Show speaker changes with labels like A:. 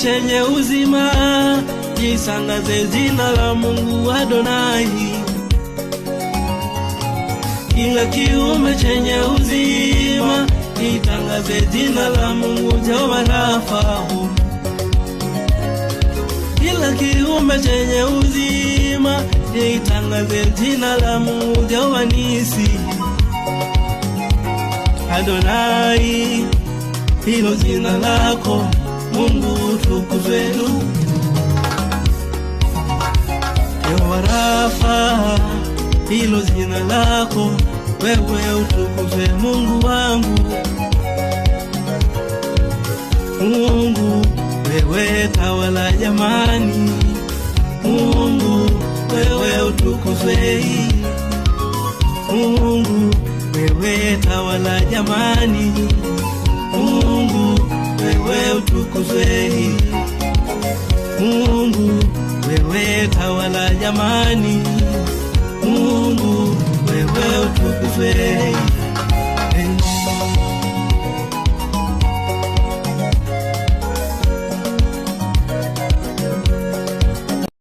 A: chenye uzima, lisangaze jina la Mungu Adonai. Kila kiumbe chenye uzima, litangaze jina la Mungu Jehova Rafa. Kila kiumbe chenye uzima, litangaze jina la Mungu Jehova Nisi. Adonai, hilo jina lako Mungu tukuzwe. Jehova Rafa, hilo jina lako wewe utukuzwe. Mungu wangu, Mungu wewe tawala jamani. Mungu wewe utukuzwe. Mungu wewe tawala jamani. Mungu wewe utukuzwe. Mungu wewe tawala jamani. Mungu wewe utukuzwe.